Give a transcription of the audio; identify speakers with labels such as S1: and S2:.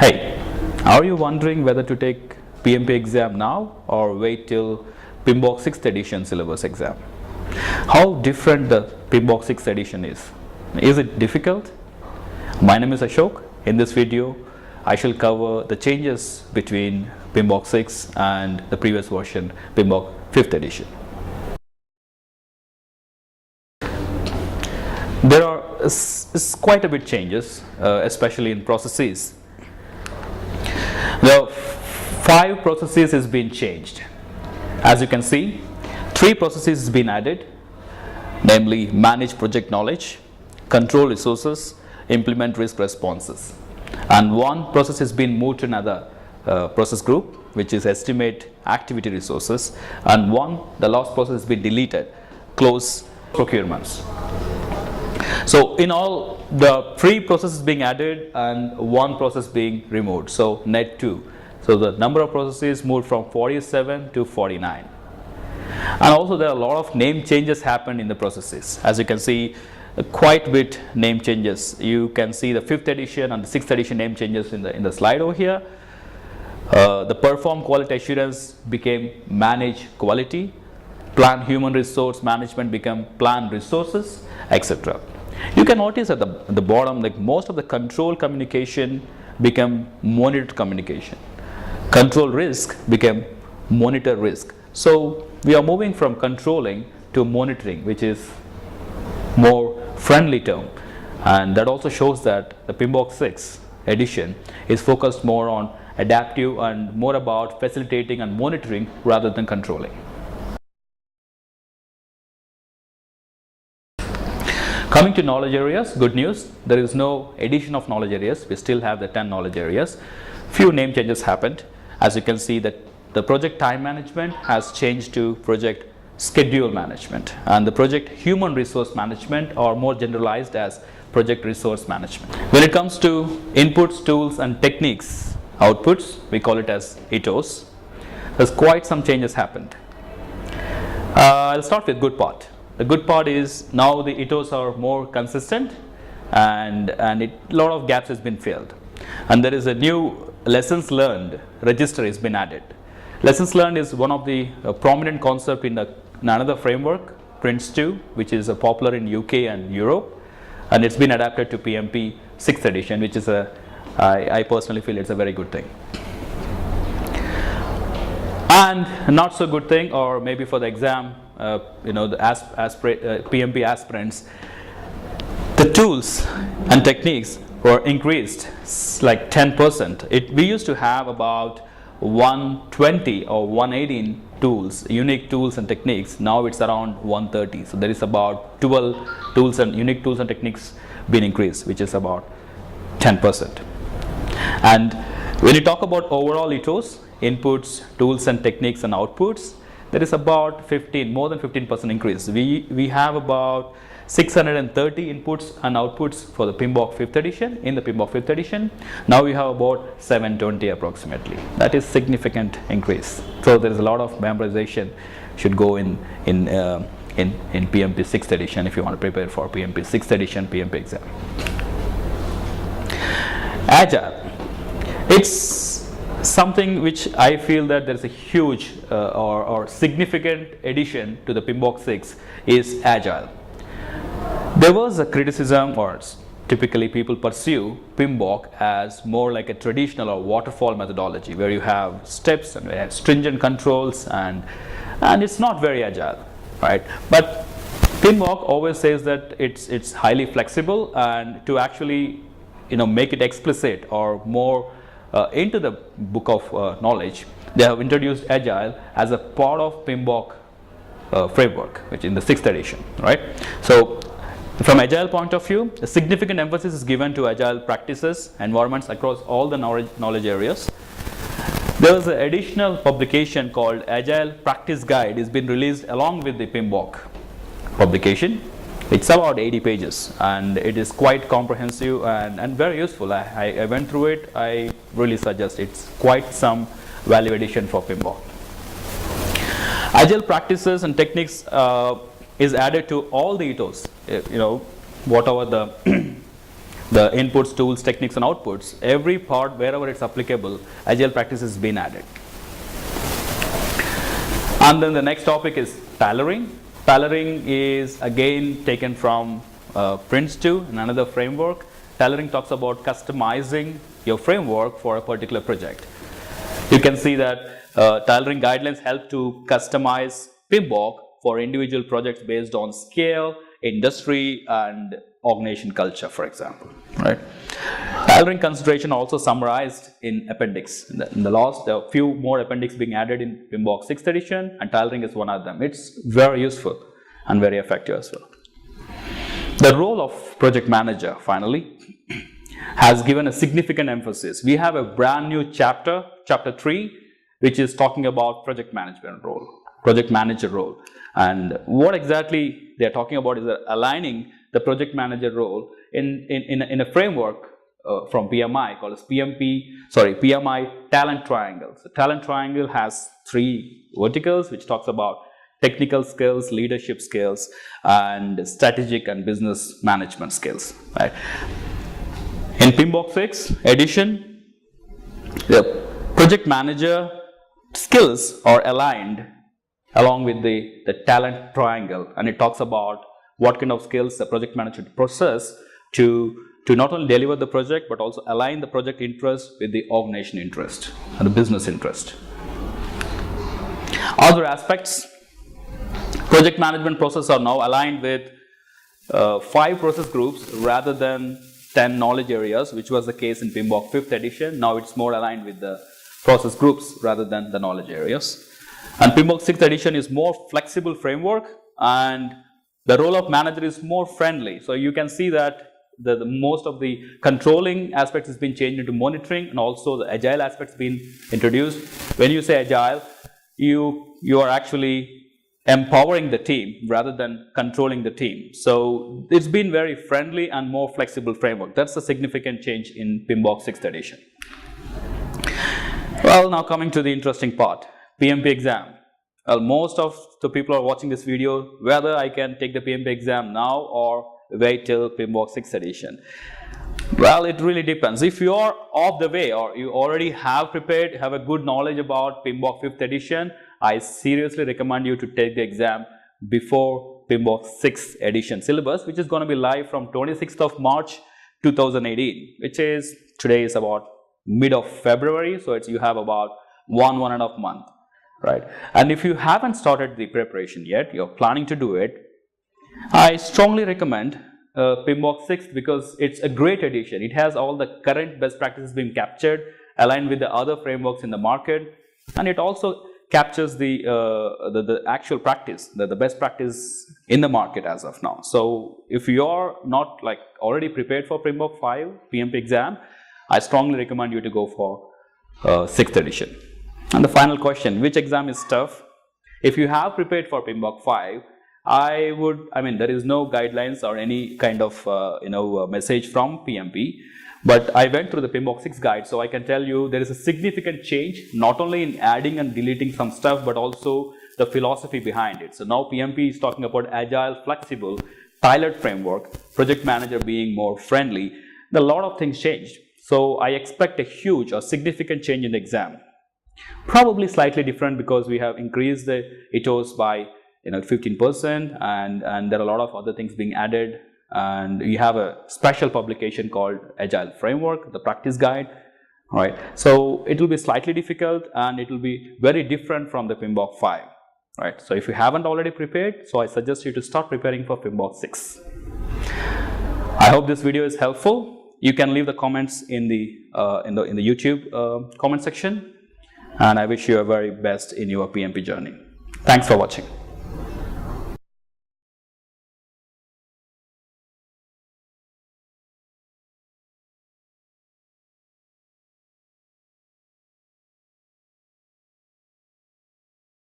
S1: Hey, are you wondering whether to take PMP exam now or wait till PMBOK 6th edition syllabus exam? How different the PMBOK 6th edition is? Is it difficult? My name is Ashok. In this video, I shall cover the changes between PMBOK 6 and the previous version, PMBOK 5th edition. There are quite a bit changes, especially in processes. The 5 processes has been changed. As you can see, 3 processes has been added, namely manage project knowledge, control resources, implement risk responses. And 1 process has been moved to another process group, which is estimate activity resources, and the last process has been deleted, close procurements. So in all, the 3 processes being added and 1 process being removed, so net 2. So the number of processes moved from 47 to 49. And also there are a lot of name changes happened in the processes. As you can see, quite a bit name changes. You can see the 5th edition and the 6th edition name changes in the slide over here. The perform quality assurance became manage quality, plan human resource management became plan resources, etc. You can notice at the bottom, like most of the control communication become monitor communication. Control risk became monitor risk. So we are moving from controlling to monitoring, which is more friendly term, and that also shows that the PMBOK 6th edition is focused more on adaptive and more about facilitating and monitoring rather than controlling. Coming to knowledge areas, good news, there is no addition of knowledge areas. We still have the 10 knowledge areas. Few name changes happened. As you can see, that the project time management has changed to project schedule management, and the project human resource management are more generalized as project resource management. When it comes to inputs, tools and techniques, outputs, we call it as ITTOs. There's quite some changes happened. I'll start with good part. The good part is now the ITTOs are more consistent, and a lot of gaps has been filled. And there is a new lessons learned register has been added. Lessons learned is one of the prominent concept in another framework, PRINCE2, which is popular in UK and Europe, and it's been adapted to PMP 6th edition, which is I personally feel it's a very good thing. And not so good thing, or maybe for the exam, the PMP aspirants, the tools and techniques were increased like 10%. We used to have about 120 or 118 tools, unique tools and techniques. Now it's around 130. So there is about 12 tools and unique tools and techniques being increased, which is about 10%. And when you talk about overall ITTOs, inputs, tools and techniques and outputs, there is about more than 15% increase. We have about 630 inputs and outputs for the PMBOK 5th edition. In the PMBOK 5th edition, now we have about 720 approximately. That is significant increase. So there is a lot of memorization should go in PMP 6th edition if you want to prepare for PMP 6th edition PMP exam. Agile. It's something which I feel that there is a huge or significant addition to the PMBOK 6 is Agile. There was a criticism, or typically people pursue PMBOK as more like a traditional or waterfall methodology where you have steps and have stringent controls, and it's not very agile, right? But PMBOK always says that it's highly flexible, and to actually make it explicit or more into the book of knowledge, they have introduced Agile as a part of PMBOK framework, which in the 6th edition, right? So from Agile point of view, a significant emphasis is given to Agile practices, environments across all the knowledge areas. There was an additional publication called Agile Practice Guide. It's been released along with the PMBOK publication. It's about 80 pages, and it is quite comprehensive and very useful. I went through it. I really suggest it's quite some value addition for PMBOK. Agile practices and techniques is added to all the ITTOs. Whatever the the inputs, tools, techniques and outputs, every part wherever it's applicable, agile practice has been added. And then the next topic is tailoring. Tailoring is again taken from Prince2, another framework. Tailoring talks about customizing your framework for a particular project. You can see that tailoring guidelines help to customize PMBOK for individual projects based on scale, industry and organization culture, for example, right? Tailoring consideration also summarized in appendix. In the last, there are a few more appendix being added in PMBOK 6th edition, and tailoring is one of them. It's very useful and very effective as well. The role of project manager, finally, has given a significant emphasis. We have a brand new chapter, chapter 3, which is talking about project management role, project manager role. And what exactly they are talking about is aligning the project manager role in a framework from PMI called as PMI talent triangle. So talent triangle has 3 verticals, which talks about technical skills, leadership skills, and strategic and business management skills. Right? In PMBOK 6th edition, the project manager skills are aligned along with the talent triangle, and it talks about what kind of skills the project manager should possess to not only deliver the project but also align the project interest with the organization interest and the business interest. Other aspects, project management process are now aligned with 5 process groups rather than 10 knowledge areas, which was the case in PMBOK 5th edition. Now it's more aligned with the process groups rather than the knowledge areas. And PMBOK 6th edition is more flexible framework, and the role of manager is more friendly. So you can see that the most of the controlling aspects has been changed into monitoring, and also the agile aspects been introduced. When you say agile, you are actually empowering the team rather than controlling the team. So it's been very friendly and more flexible framework. That's a significant change in PMBOK 6th edition. Well, now coming to the interesting part, PMP exam. Well, most of the people are watching this video, whether I can take the PMP exam now or wait till PMBOK 6th edition. Well, it really depends. If you are off the way or you already have prepared, have a good knowledge about PMBOK 5th edition, I seriously recommend you to take the exam before PMBOK 6th edition syllabus, which is going to be live from 26th of March 2018, which is today is about mid of February. So you have about 1.5 months. Right, and if you haven't started the preparation yet, you're planning to do it, I strongly recommend PMBOK 6th because it's a great edition. It has all the current best practices being captured, aligned with the other frameworks in the market, and it also captures the actual practice, the best practice in the market as of now. So if you're not like already prepared for PMBOK 5 PMP exam, I strongly recommend you to go for 6th edition. And the final question, which exam is tough? If you have prepared for PMBOK 5, there is no guidelines or any kind of message from PMP, but I went through the PMBOK 6 guide, so I can tell you there is a significant change, not only in adding and deleting some stuff, but also the philosophy behind it. So now PMP is talking about agile, flexible, tailored framework, project manager being more friendly. A lot of things changed. So I expect a huge or significant change in the exam. Probably slightly different because we have increased the ITTOs by 15%, and there are a lot of other things being added, and we have a special publication called Agile Framework, the practice guide. Right, so it will be slightly difficult and it will be very different from the PMBOK 5. Right, so if you haven't already prepared, so I suggest you to start preparing for PMBOK 6. I hope this video is helpful. You can leave the comments in the YouTube comment section. And I wish you a very best in your PMP journey. Thanks for watching.